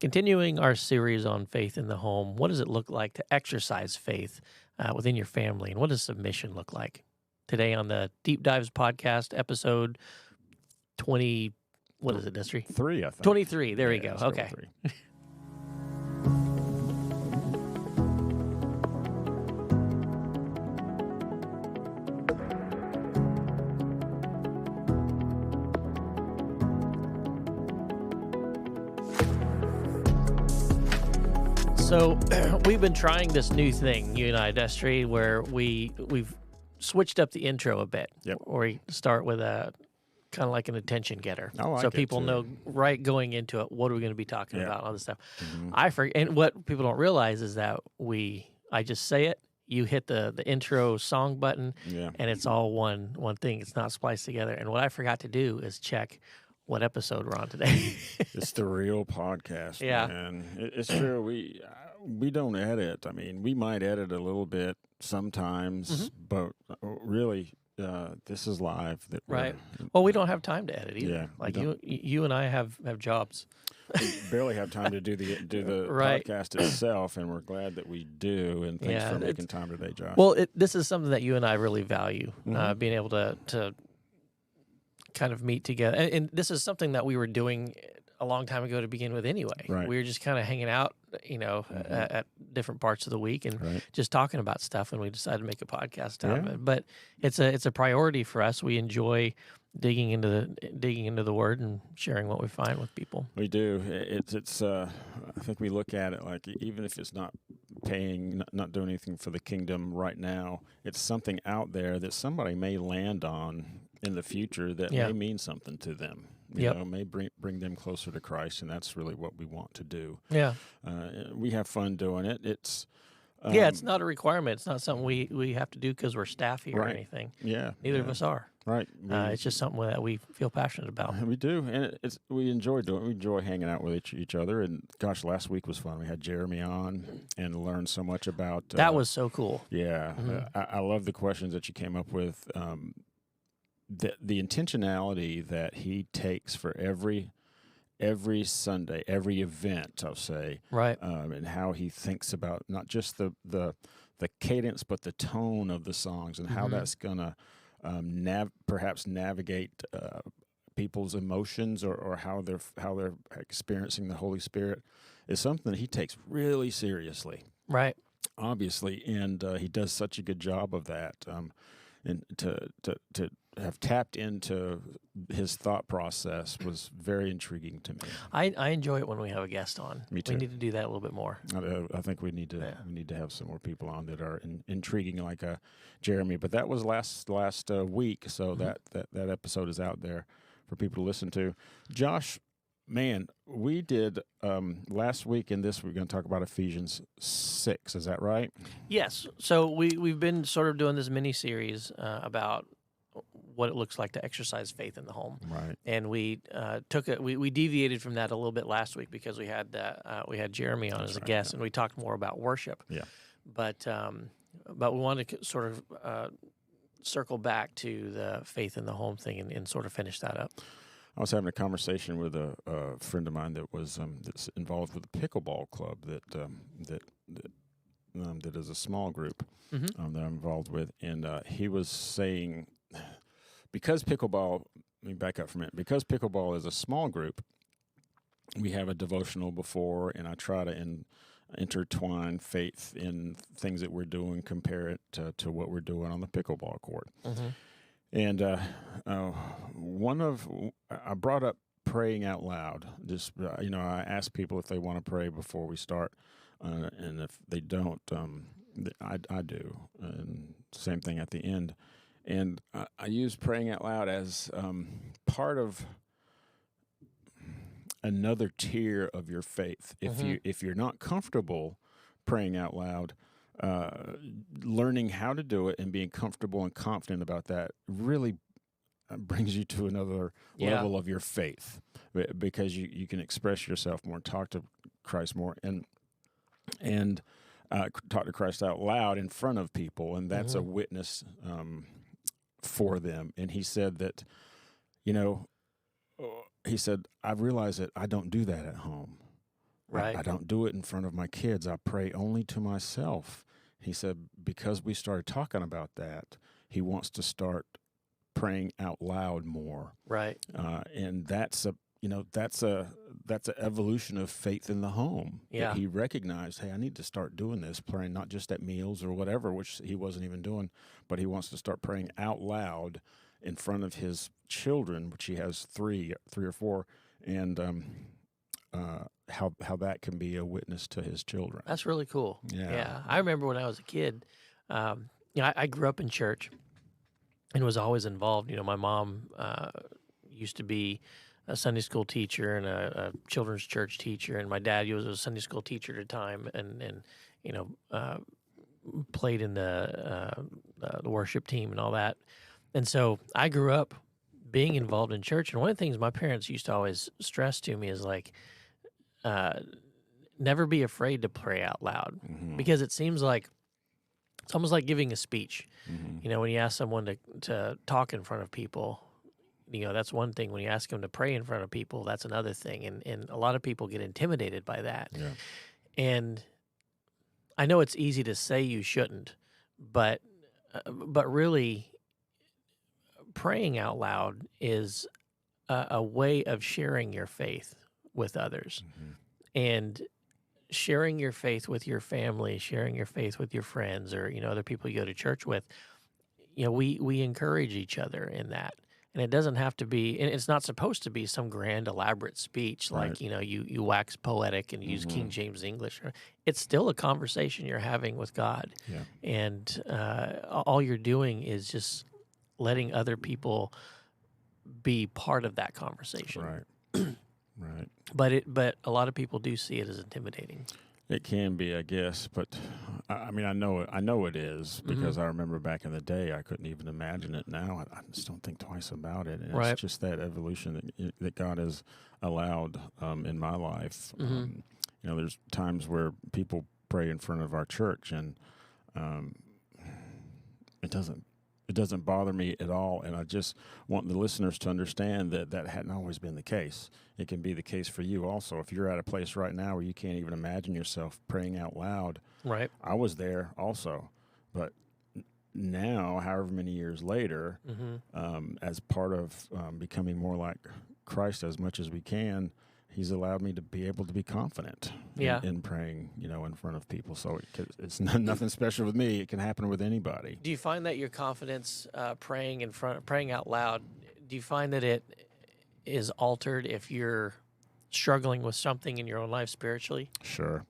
Continuing our series on faith in the home, what does it look like to exercise faith within your family, and what does submission look like? Today on the Deep Dives podcast, episode 20, what is it, Destry? 3, I think. 23, there we Yeah, go. it's still Okay. 3. So we've been trying this new thing, you and I, Destry, where we've switched up the intro a bit. Yep. Or we start with a kind of like an attention getter. I like so it, people too. know right going into it, what are we going to be talking Yeah. about, all this stuff. Mhm. And what people don't realize is that I just say it, you hit the intro song button, Yeah. and it's all one thing. It's not spliced together. And what I forgot to do is check what episode we're on today. It's the real podcast, Yeah. man. It's true. We don't edit. I mean, we might edit a little bit sometimes, but really, this is live. That we're- Right. Well, we don't have time to edit either. Yeah, we Like don't. you and I have jobs. We barely have time to do the Right. podcast itself, and we're glad that we do. And thanks Yeah, for it's- making time today, Josh. Well, this is something that you and I really value, Mhm. being able to kind of meet together. And this is something that we were doing a long time ago to begin with anyway. Right. We were just kind of hanging out, at different parts of the week and Right. just talking about stuff, and we decided to make a podcast out of Yeah. it. But it's a priority for us. We enjoy digging into the word and sharing what we find with people. We do. It's. I think we look at it like even if it's not paying, not doing anything for the kingdom right now, it's something out there that somebody may land on in the future that Yeah. may mean something to them. Yep. May bring them closer to Christ, and that's really what we want to do. Yeah. We have fun doing it. It's. Yeah, it's not a requirement. It's not something we have to do because we're staff here or Right. anything. Yeah. Neither yeah, of us are. Right. It's just something that we feel passionate about. We do, and we enjoy doing it. We enjoy hanging out with each other. And gosh, last week was fun. We had Jeremy on and learned so much about. That was so cool. Yeah, I love the questions that you came up with. The intentionality that he takes for every Sunday, every event, I'll say, Right. and how he thinks about not just the cadence, but the tone of the songs and how that's gonna perhaps navigate people's emotions or how they're experiencing the Holy Spirit is something that he takes really seriously. Right. Obviously, and he does such a good job of that. And to have tapped into his thought process was very intriguing to me. I enjoy it when we have a guest on. Me too. We need to do that a little bit more. I think we need to Yeah. have some more people on that are intriguing like Jeremy. But that was last week, so that episode is out there for people to listen to. Josh, man, we did last week and this we're going to talk about Ephesians 6. Is that right? Yes. So we've been sort of doing this mini series about what it looks like to exercise faith in the home. Right. And we we deviated from that a little bit last week because we had Jeremy on as a right, guest, and we talked more about worship. Yeah. But we wanted to sort of circle back to the faith in the home thing and sort of finish that up. I was having a conversation with a friend of mine that was that's involved with the pickleball club that is a small group that I'm involved with, and he was saying because pickleball. Let me back up for a minute. Because pickleball is a small group, we have a devotional before, and I try to intertwine faith in things that we're doing, compare it to what we're doing on the pickleball court. And I brought up praying out loud. Just I ask people if they want to pray before we start, and if they don't, I do. And same thing at the end. And I use praying out loud as part of another tier of your faith. If you're not comfortable praying out loud, learning how to do it and being comfortable and confident about that really brings you to another level of your faith, because you can express yourself more, talk to Christ more, and talk to Christ out loud in front of people, and that's a witness for them. And he said that, he said, I realize that I don't do that at home. Right. I don't do it in front of my kids. I pray only to myself. He said, because we started talking about that, he wants to start praying out loud more. Right. And that's an evolution of faith in the home. Yeah. That he recognized, hey, I need to start doing this, praying not just at meals or whatever, which he wasn't even doing, but he wants to start praying out loud in front of his children, which he has three or four, and how that can be a witness to his children. That's really cool. Yeah. I remember when I was a kid, I grew up in church and was always involved. My mom used to be a Sunday school teacher and a children's church teacher, and my dad was a Sunday school teacher at a time, and played in the worship team and all that. And so I grew up being involved in church, and one of the things my parents used to always stress to me is like, never be afraid to pray out loud, because it seems like it's almost like giving a speech. When you ask someone to talk in front of people, that's one thing. When you ask them to pray in front of people, that's another thing. And a lot of people get intimidated by that. Yeah. And I know it's easy to say you shouldn't, but really praying out loud is a way of sharing your faith with others. And sharing your faith with your family, sharing your faith with your friends, or other people you go to church with, we encourage each other in that. And it doesn't have to be, and it's not supposed to be some grand elaborate speech like, you wax poetic and use King James English. It's still a conversation you're having with God. Yeah. And all you're doing is just letting other people be part of that conversation. Right. Right. But a lot of people do see it as intimidating. It can be, I guess, but I mean, I know it is, because I remember back in the day, I couldn't even imagine it. Now I just don't think twice about it. And it's just that evolution that God has allowed in my life. There's times where people pray in front of our church, and it doesn't bother me at all. And I just want the listeners to understand that hadn't always been the case. It can be the case for you also. If you're at a place right now where you can't even imagine yourself praying out loud. Right. I was there also. But now, however many years later, as part of becoming more like Christ as much as we can, he's allowed me to be able to be confident in praying, in front of people. So it's nothing special with me. It can happen with anybody. Do you find that your confidence praying out loud, do you find that it is altered if you're struggling with something in your own life spiritually? Sure.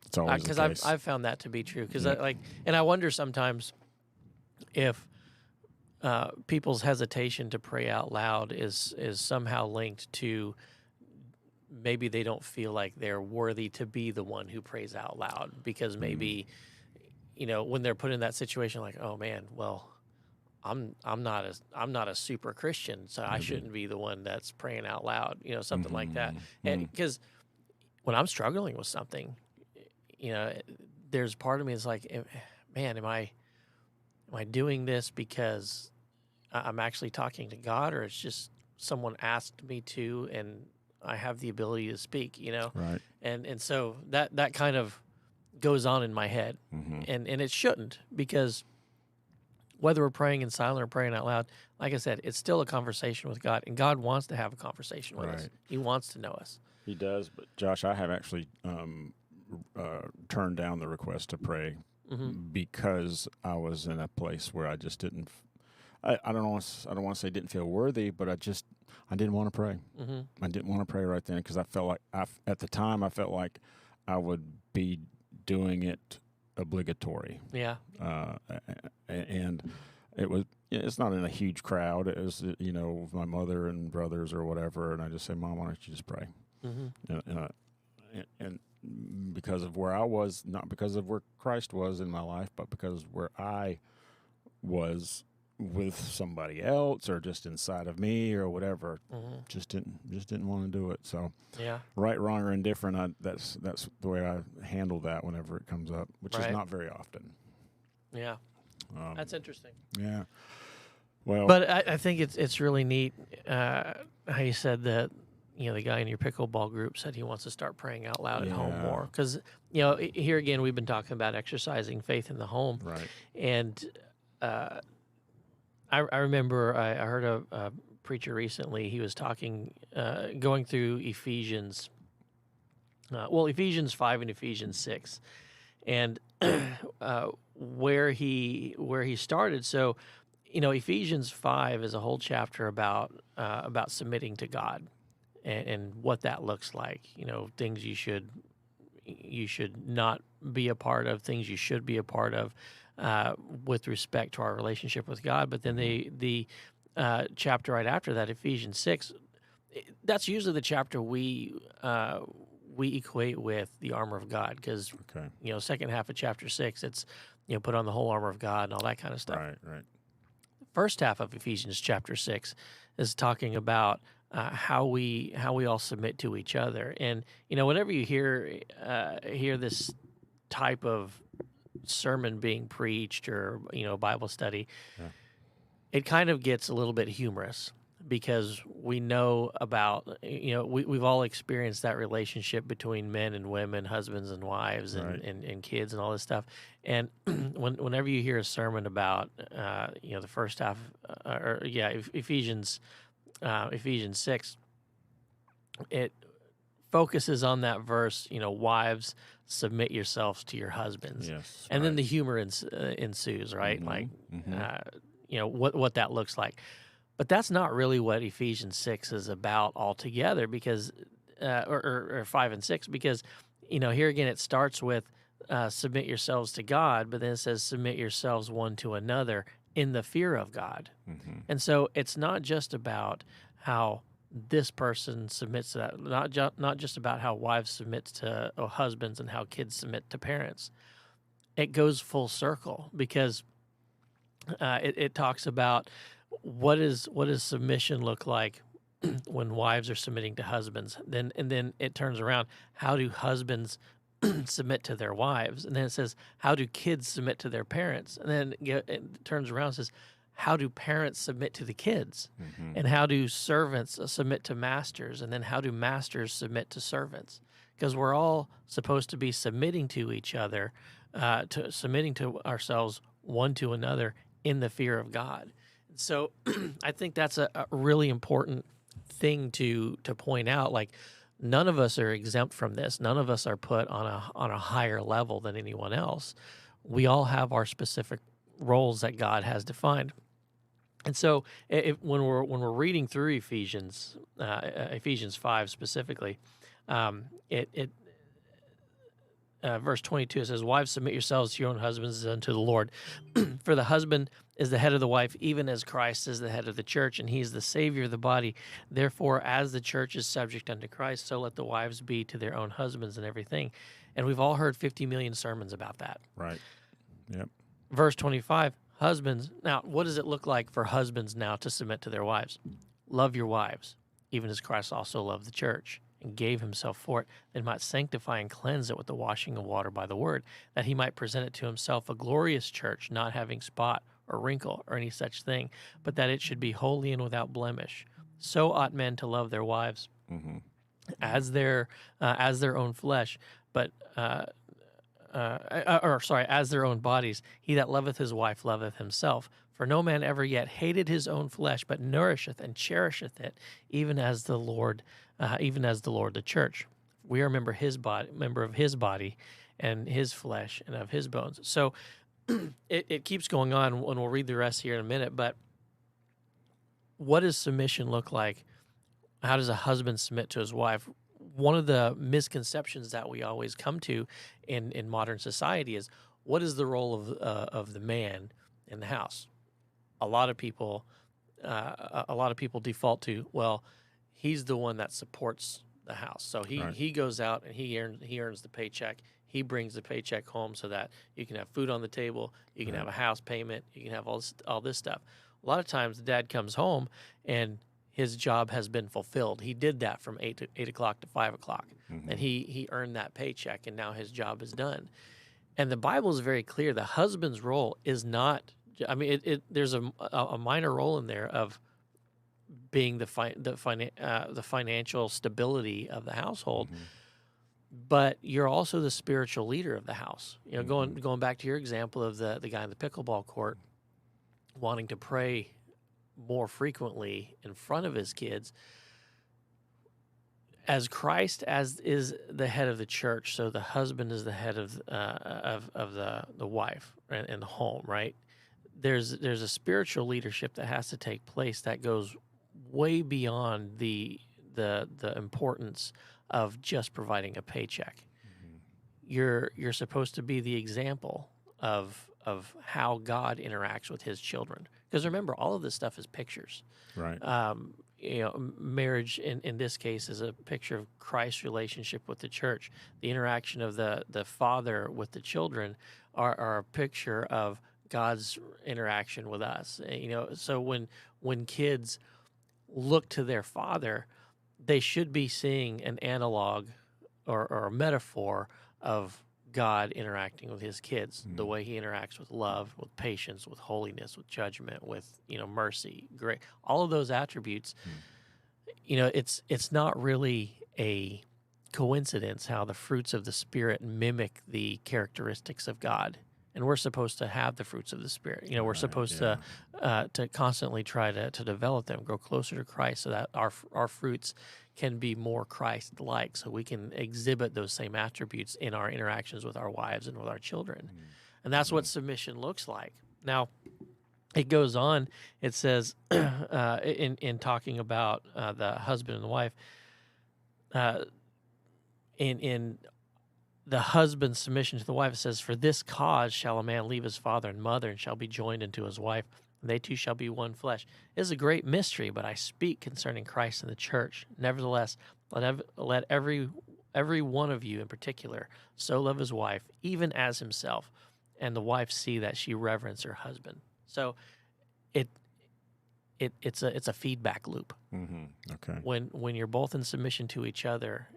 It's always the case. Because I've found that to be true. Because and I wonder sometimes if people's hesitation to pray out loud is somehow linked to maybe they don't feel like they're worthy to be the one who prays out loud, because maybe, when they're put in that situation, like, oh man, well, I'm not a super Christian, so I shouldn't be the one that's praying out loud, something like that. And because when I'm struggling with something, there's part of me that's like, man, am I doing this because I'm actually talking to God, or it's just someone asked me to, and I have the ability to speak, Right. And so that kind of goes on in my head, and it shouldn't, because whether we're praying in silent or praying out loud, like I said, it's still a conversation with God, and God wants to have a conversation with us. He wants to know us. He does, but Josh, I have actually turned down the request to pray because I was in a place where I just didn't. I don't want to say didn't feel worthy, but I didn't want to pray. I didn't want to pray right then, because I felt like at the time I felt like I would be doing it obligatory. Yeah. And it's not in a huge crowd. It was, my mother and brothers or whatever, and I just say, Mom, why don't you just pray? And because of where I was, not because of where Christ was in my life, but because where I was with somebody else, or just inside of me, or whatever, just didn't want to do it. So right, wrong, or indifferent, that's the way I handle that whenever it comes up, which is not very often. Yeah. That's interesting. Yeah. Well, but I think it's really neat how you said that, the guy in your pickleball group said he wants to start praying out loud at home Yeah. more because here again we've been talking about exercising faith in the home, Right. and I remember I heard a preacher recently. He was talking, going through Ephesians, Ephesians 5 and Ephesians 6, and where he started. So, Ephesians 5 is a whole chapter about submitting to God and what that looks like. Things you should not be a part of, things you should be a part of, with respect to our relationship with God. But then the chapter right after that, Ephesians 6, that's usually the chapter we equate with the armor of God, because second half of chapter 6, it's put on the whole armor of God and all that kind of stuff. Right. First half of Ephesians chapter 6 is talking about how we all submit to each other. And whenever you hear this type of sermon being preached or Bible study, it kind of gets a little bit humorous, because we know about we've all experienced that relationship between men and women, husbands and wives, and kids and all this stuff. And whenever you hear a sermon about the first half, Ephesians 6, it focuses on that verse, wives, submit yourselves to your husbands. Yes. And then the humor ensues, right? What that looks like. But that's not really what Ephesians 6 is about altogether, because, or 5 and 6, because, here again, it starts with submit yourselves to God, but then it says submit yourselves one to another in the fear of God. And so it's not just about how this person submits to that, not just about how wives submit to husbands and how kids submit to parents. It goes full circle, because it talks about what does submission look like when wives are submitting to husbands. And then it turns around, how do husbands submit to their wives? And then it says, how do kids submit to their parents? And then it turns around and says, how do parents submit to the kids? And how do servants submit to masters? And then how do masters submit to servants? Because we're all supposed to be submitting to each other, submitting to ourselves one to another in the fear of God. So I think that's a really important thing to point out. Like, none of us are exempt from this. None of us are put on a higher level than anyone else. We all have our specific roles that God has defined. And so when we're reading through Ephesians 5 specifically, verse 22, it says, wives, submit yourselves to your own husbands as unto the Lord. For the husband is the head of the wife, even as Christ is the head of the church, and he is the Savior of the body. Therefore, as the church is subject unto Christ, so let the wives be to their own husbands and everything. And we've all heard 50 million sermons about that. Right. Yep. Verse 25, husbands. Now, what does it look like for husbands now to submit to their wives? Love your wives, even as Christ also loved the church and gave himself for it, that he might sanctify and cleanse it with the washing of water by the word, that he might present it to himself a glorious church, not having spot or wrinkle or any such thing, but that it should be holy and without blemish. So ought men to love their wives as their own flesh, but as their own bodies. He that loveth his wife loveth himself. For no man ever yet hated his own flesh, but nourisheth and cherisheth it, even as the Lord the church. We are member of his body, and his flesh, and of his bones. So it keeps going on, and we'll read the rest here in a minute. But what does submission look like? How does a husband submit to his wife? One of the misconceptions that we always come to in modern society is, what is the role of the man in the house? A lot of people default to, well, he's the one that supports the house. So he goes out and he earns the paycheck. He brings the paycheck home so that you can have food on the table, you can have a house payment, you can have all this stuff. A lot of times the dad comes home and his job has been fulfilled. He did that from 8 o'clock to 5 o'clock, and he earned that paycheck, and now his job is done. And the Bible is very clear. The husband's role is not, there's a minor role in there of being the financial stability of the household, Mm-hmm. but you're also the spiritual leader of the house. You know, Mm-hmm. going back to your example of the guy in the pickleball court wanting to pray more frequently in front of his kids. As Christ as is the head of the church, so the husband is the head of the wife and the home, right? There's a spiritual leadership that has to take place that goes way beyond the importance of just providing a paycheck. Mm-hmm. You're supposed to be the example of how God interacts with His children. Because remember, all of this stuff is pictures. Right. Marriage in this case is a picture of Christ's relationship with the church. The interaction of the father with the children are a picture of God's interaction with us. So when kids look to their father, they should be seeing an analog or a metaphor of God interacting with His kids, the way He interacts with love, with patience, with holiness, with judgment, with mercy, grace, all of those attributes. It's not really a coincidence how the fruits of the Spirit mimic the characteristics of God, and we're supposed to have the fruits of the Spirit. We're supposed to constantly try to develop them, grow closer to Christ, so that our fruits can be more Christ-like, so we can exhibit those same attributes in our interactions with our wives and with our children. And that's what submission looks like. Now, it goes on. It says in talking about the husband and the wife, in the husband's submission to the wife, it says, "For this cause shall a man leave his father and mother, and shall be joined unto his wife, and they two shall be one flesh." It is a great mystery, but I speak concerning Christ and the church. Nevertheless, let every one of you in particular so love his wife, even as himself, and the wife see that she reverence her husband. So it's a feedback loop. Mm-hmm. Okay. When you're both in submission to each other,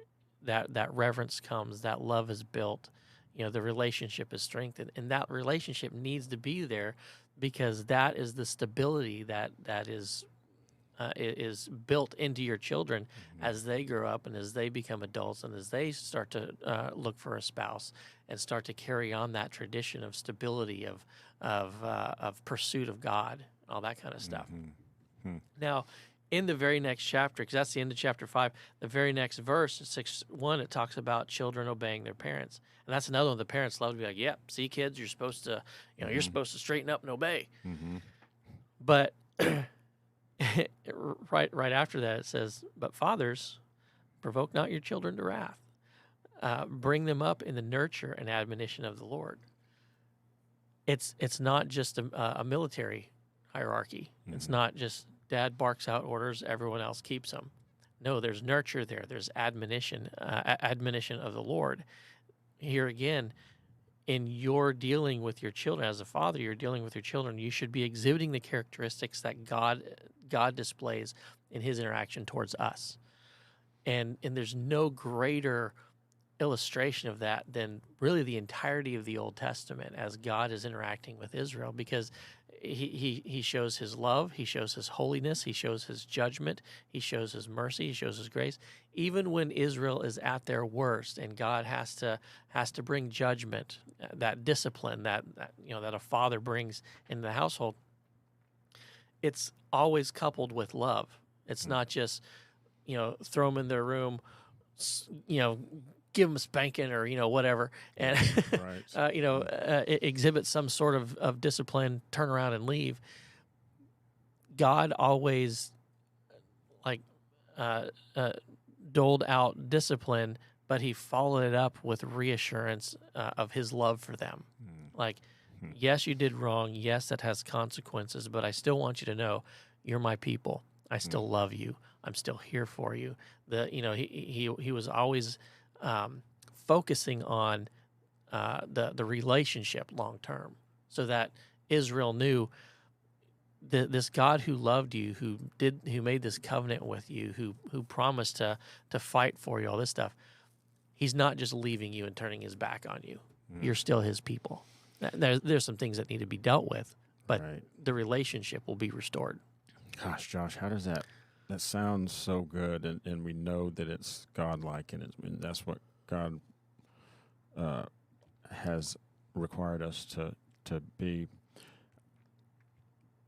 that reverence comes, that love is built, the relationship is strengthened, and that relationship needs to be there, because that is the stability that is built into your children as they grow up and as they become adults and as they start to look for a spouse and start to carry on that tradition of stability, of pursuit of God, all that kind of stuff. Mm-hmm. Now, in the very next chapter, because that's the end of chapter 5, the very next verse, 6:1, it talks about children obeying their parents. And that's another one the parents love to be like, "Yep, see, kids, you're supposed to, you're supposed to straighten up and obey." Mm-hmm. But right after that, it says, "But fathers, provoke not your children to wrath. Bring them up in the nurture and admonition of the Lord." It's not just a military hierarchy. Mm-hmm. It's not just dad barks out orders, everyone else keeps them. No, there's nurture there. There's admonition of the Lord. Here again, in your dealing with your children, as a father, you're dealing with your children, you should be exhibiting the characteristics that God displays in His interaction towards us. And there's no greater illustration of that than really the entirety of the Old Testament as God is interacting with Israel, because he shows His love, He shows His holiness, He shows His judgment, He shows His mercy, He shows His grace. Even when Israel is at their worst and God has to bring judgment, that discipline that a father brings in the household, it's always coupled with love. It's not just throw them in their room, give them a spanking or whatever, and right. Exhibit some sort of discipline, turn around and leave. God always doled out discipline, but He followed it up with reassurance of His love for them. Yes, you did wrong. Yes, that has consequences, but I still want you to know you're my people. I still love you. I'm still here for you. He was always focusing on the relationship long term, so that Israel knew this God who loved you, who made this covenant with you, who promised to fight for you, all this stuff. He's not just leaving you and turning His back on you. You're still His people. There's some things that need to be dealt with, but the relationship will be restored. Gosh, Josh, how does that that sounds so good, and we know that it's godlike, and that's what God has required us to be.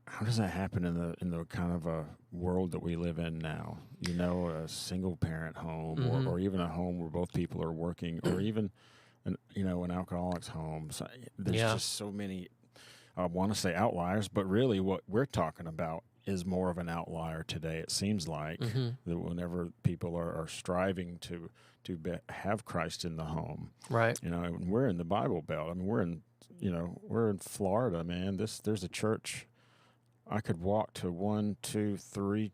How does that happen in the kind of a world that we live in now? You know, a single parent home, Mm-hmm. or even a home where both people are working, or even an alcoholic's home. So there's Yeah. just so many. I want to say outliers, but really, what we're talking about is more of an outlier today. It seems like Mm-hmm. that whenever people are striving to have Christ in the home, Right. and we're in the Bible Belt. I mean, we're in Florida, man. There's a church. I could walk to 1, 2, 3.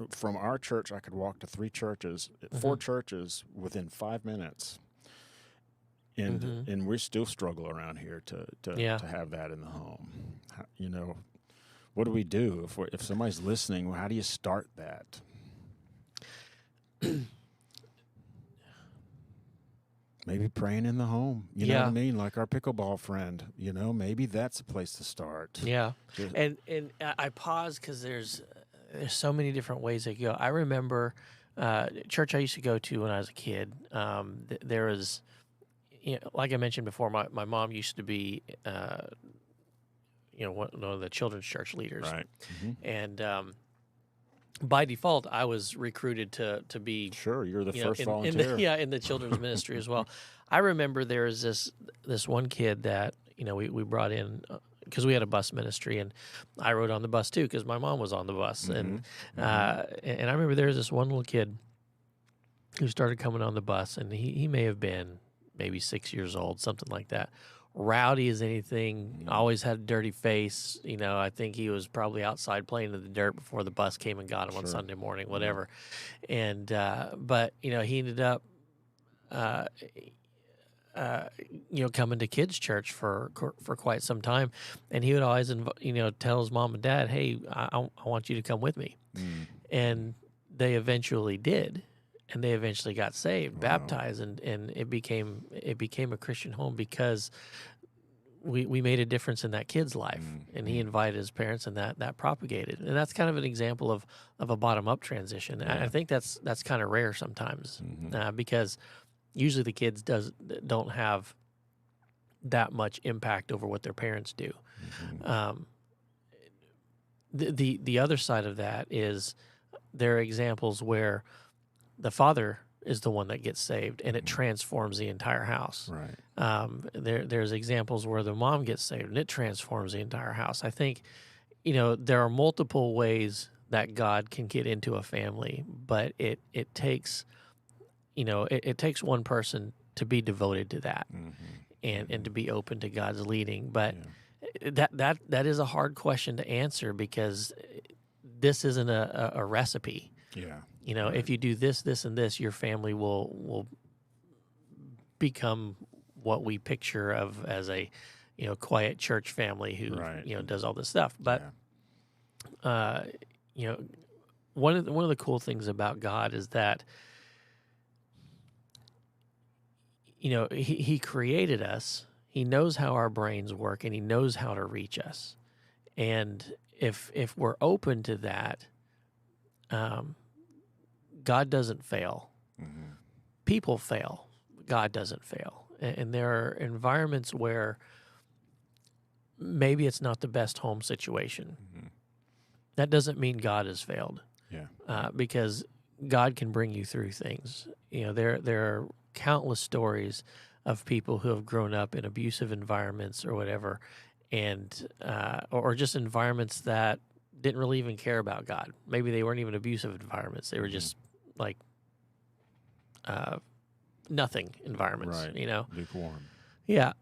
From our church, I could walk to 3 churches, 4 churches within 5 minutes, and we still struggle around here Yeah. to have that in the home. What do we do if somebody's listening? How do you start that? Maybe praying in the home. You know what I mean? Like our pickleball friend. Maybe that's a place to start. Yeah. And I pause because there's so many different ways they go. I remember church I used to go to when I was a kid. There was, like I mentioned before, my mom used to be, one of the children's church leaders. Right. Mm-hmm. And by default, I was recruited to be sure. You're the first volunteer. in the children's ministry as well. I remember there was this one kid that we brought in because we had a bus ministry, and I rode on the bus too because my mom was on the bus, and I remember there was this one little kid who started coming on the bus, and he may have been maybe 6 years old, something like that. Rowdy as anything, always had a dirty face. I think he was probably outside playing in the dirt before the bus came and got him on Sunday morning, whatever. And but he ended up coming to kids' church for quite some time, and he would always tell his mom and dad, "Hey, I want you to come with me," and they eventually did. And they eventually got saved, baptized, and it became a Christian home because we made a difference in that kid's life, and he invited his parents, and that propagated. And that's kind of an example of a bottom up transition. I think that's kind of rare sometimes because usually the kids don't have that much impact over what their parents do. The other side of that is there are examples where the father is the one that gets saved, and it transforms the entire house. Right. There's examples where the mom gets saved, and it transforms the entire house. I think, there are multiple ways that God can get into a family, but it takes, it takes one person to be devoted to that, and to be open to God's leading. But that is a hard question to answer because this isn't a recipe. Yeah. If you do this, this, and this, your family will become what we picture of as a, quiet church family who, does all this stuff. But, one of the cool things about God is that, he created us. He knows how our brains work, and he knows how to reach us. And if we're open to that, God doesn't fail. People fail. God doesn't fail. And there are environments where maybe it's not the best home situation. That doesn't mean God has failed. Because God can bring you through things. There are countless stories of people who have grown up in abusive environments or whatever, and or just environments that didn't really even care about God. Maybe they weren't even abusive environments. They were just like nothing environments, Lukewarm. Yeah.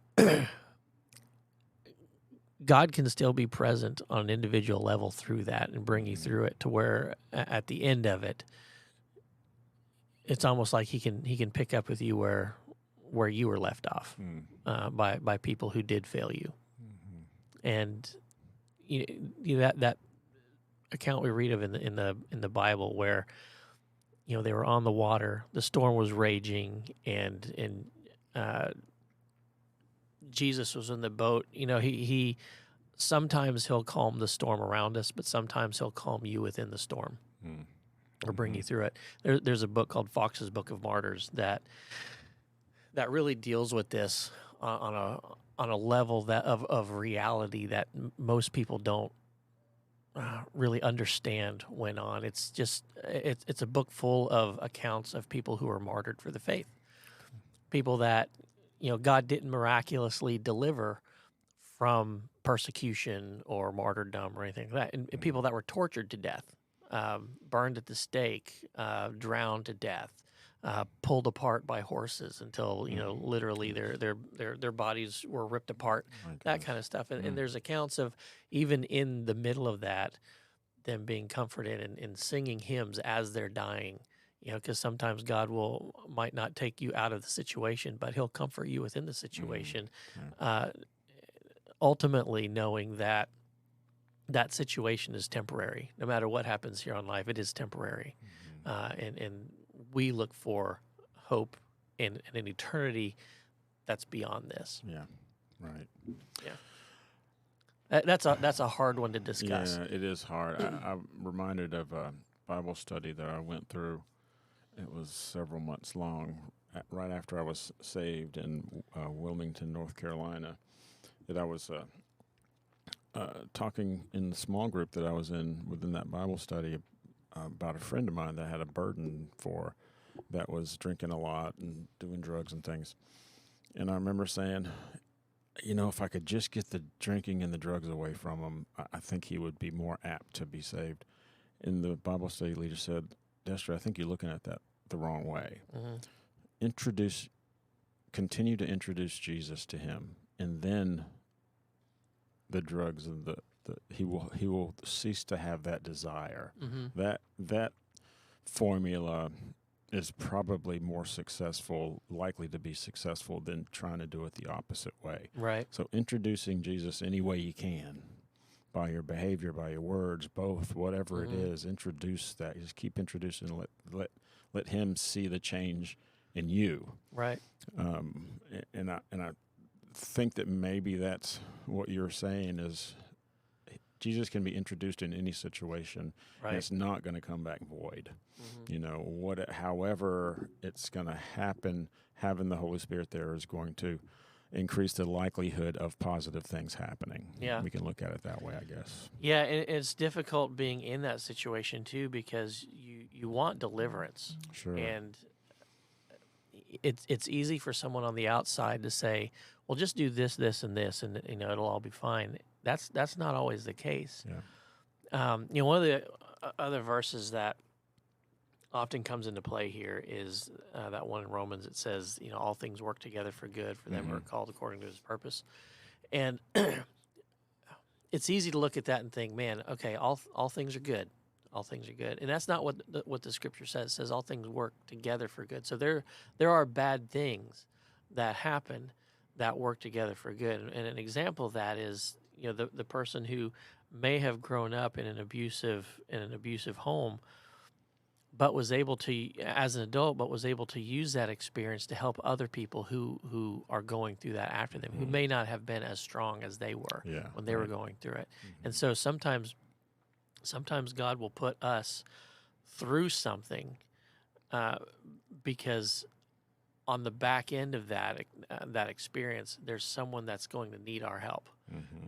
God can still be present on an individual level through that and bring you through it to where at the end of it, it's almost like he can pick up with you where you were left off by people who did fail you. And that account we read of in the Bible where they were on the water, the storm was raging, and Jesus was in the boat. He sometimes he'll calm the storm around us, but sometimes he'll calm you within the storm. Mm. or bring you through it. There's a book called Fox's Book of Martyrs that really deals with this on a level that of reality that most people don't really understand went on. It's just it's a book full of accounts of people who were martyred for the faith, people that God didn't miraculously deliver from persecution or martyrdom or anything like that, and people that were tortured to death, burned at the stake, drowned to death, pulled apart by horses until literally their bodies were ripped apart, that kind of stuff. And there's accounts of, even in the middle of that, them being comforted and singing hymns as they're dying. Because sometimes God might not take you out of the situation, but he'll comfort you within the situation. Ultimately knowing that situation is temporary. No matter what happens here on life, it is temporary. And we look for hope in an eternity that's beyond this. Yeah, right. Yeah. That's a hard one to discuss. Yeah, it is hard. I'm reminded of a Bible study that I went through. It was several months long, right after I was saved in Wilmington, North Carolina, that I was talking in the small group that I was in within that Bible study about a friend of mine that had a burden for, that was drinking a lot and doing drugs and things. And I remember saying, if I could just get the drinking and the drugs away from him, I think he would be more apt to be saved. And the Bible study leader said, Destry, I think you're looking at that the wrong way. Continue to introduce Jesus to him, and then the drugs and he will cease to have that desire. That formula is probably more likely to be successful than trying to do it the opposite way. Right. So introducing Jesus any way you can, by your behavior, by your words, both, whatever it is, introduce that. Just keep introducing, and let him see the change in you. Right. And I think that maybe that's what you're saying is Jesus can be introduced in any situation, and it's not going to come back void. However it's going to happen, having the Holy Spirit there is going to increase the likelihood of positive things happening. Yeah. We can look at it that way, I guess. Yeah, and it's difficult being in that situation too, because you want deliverance. Sure. And it's easy for someone on the outside to say, well, just do this, this, and this, and it'll all be fine. That's not always the case. Yeah. One of the other verses that often comes into play here is that one in Romans. It says, all things work together for good for them who are called according to his purpose. And it's easy to look at that and think, man, okay, all things are good. All things are good. And that's not what the scripture says. It says all things work together for good. So there are bad things that happen that work together for good. And an example of that is, the person who may have grown up in an abusive home, but was able to, as an adult, use that experience to help other people who are going through that after them, who may not have been as strong as they were when they were going through it. And so sometimes God will put us through something because on the back end of that experience, there's someone that's going to need our help.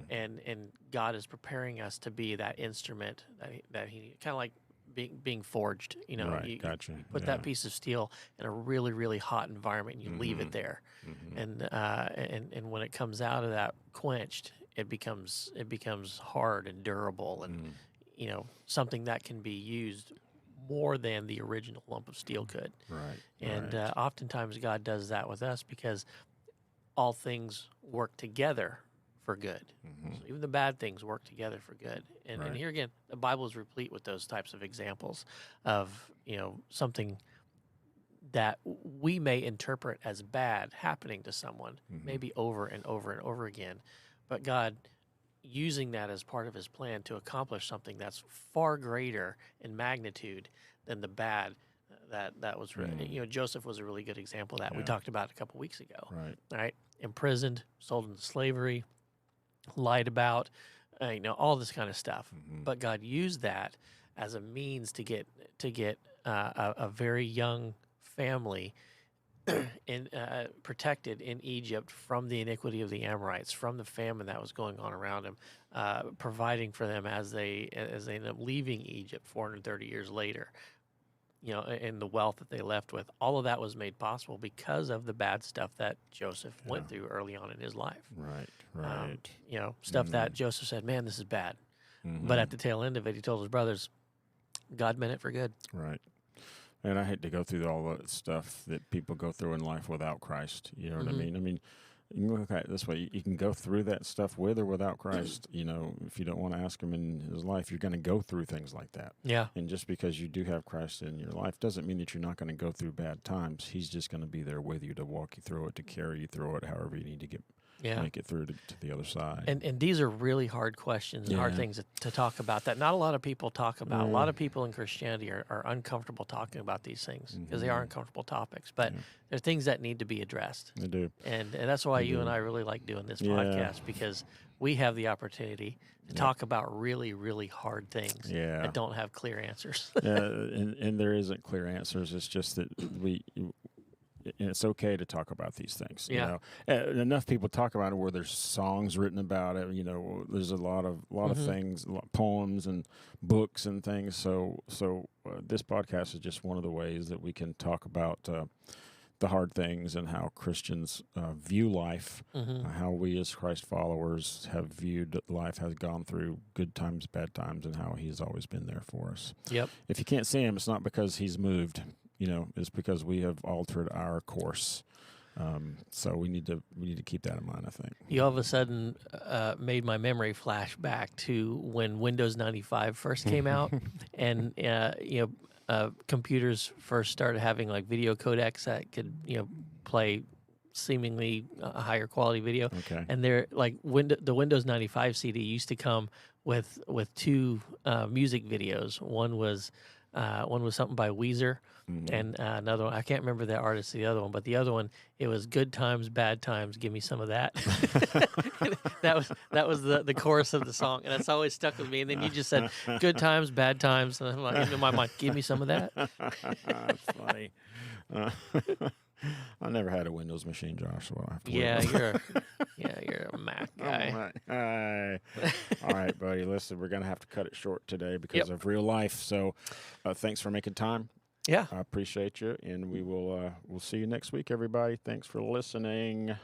And God is preparing us to be that instrument that he kind of like being forged. Right, gotcha. You put that piece of steel in a really, really hot environment and you leave it there. And when it comes out of that quenched, it becomes hard and durable and something that can be used more than the original lump of steel could. Right. And oftentimes God does that with us because all things work together for good. So even the bad things work together for good. And here again, the Bible is replete with those types of examples of, something that we may interpret as bad happening to someone, maybe over and over and over again. But God using that as part of his plan to accomplish something that's far greater in magnitude than the bad that was really, Joseph was a really good example of that. We talked about it a couple weeks ago. Right? Imprisoned, sold into slavery, lied about, all this kind of stuff. But God used that as a means to get a very young family protected in Egypt from the iniquity of the Amorites, from the famine that was going on around him, providing for them as they end up leaving Egypt 430 years later. And the wealth that they left with, all of that was made possible because of the bad stuff that Joseph went through early on in his life. Right. Stuff that Joseph said, "Man, this is bad," but at the tail end of it, he told his brothers, "God meant it for good." Right. And I hate to go through all that stuff that people go through in life without Christ. You know what I mean? I mean, you can look at it this way. You can go through that stuff with or without Christ. If you don't want to ask him in his life, you're going to go through things like that. Yeah. And just because you do have Christ in your life doesn't mean that you're not going to go through bad times. He's just going to be there with you to walk you through it, to carry you through it, however you need to make it through to the other side. And these are really hard questions and hard things to talk about that not a lot of people talk about. A lot of people in Christianity are uncomfortable talking about these things because they are uncomfortable topics. But they're things that need to be addressed. They do. And that's why you and I really like doing this podcast, because we have the opportunity to talk about really, really hard things that don't have clear answers. And there isn't clear answers. It's just that and it's okay to talk about these things. Enough people talk about it where there's songs written about it. There's a lot of things, poems and books and things. So this podcast is just one of the ways that we can talk about the hard things and how Christians view life, how we as Christ followers have viewed life, has gone through good times, bad times, and how He's always been there for us. Yep. If you can't see Him, it's not because He's moved. It's because we have altered our course. So we need to keep that in mind, I think. You all of a sudden made my memory flash back to when Windows 95 first came out, and computers first started having like video codecs that could play seemingly a higher quality video. Okay. And they're like the Windows 95 CD used to come with two music videos. One was something by Weezer, and another one, I can't remember the artist of the other one, but the other one, it was Good Times, Bad Times, Give Me Some of That. that was the chorus of the song, and it's always stuck with me. And then you just said Good Times, Bad Times, and I'm like, in my mind, give me some of that. That's funny. I never had a Windows machine, Josh. So I have to you're a Mac guy. All right, buddy. Listen, we're gonna have to cut it short today because of real life. So, thanks for making time. Yeah, I appreciate you, and we'll see you next week, everybody. Thanks for listening.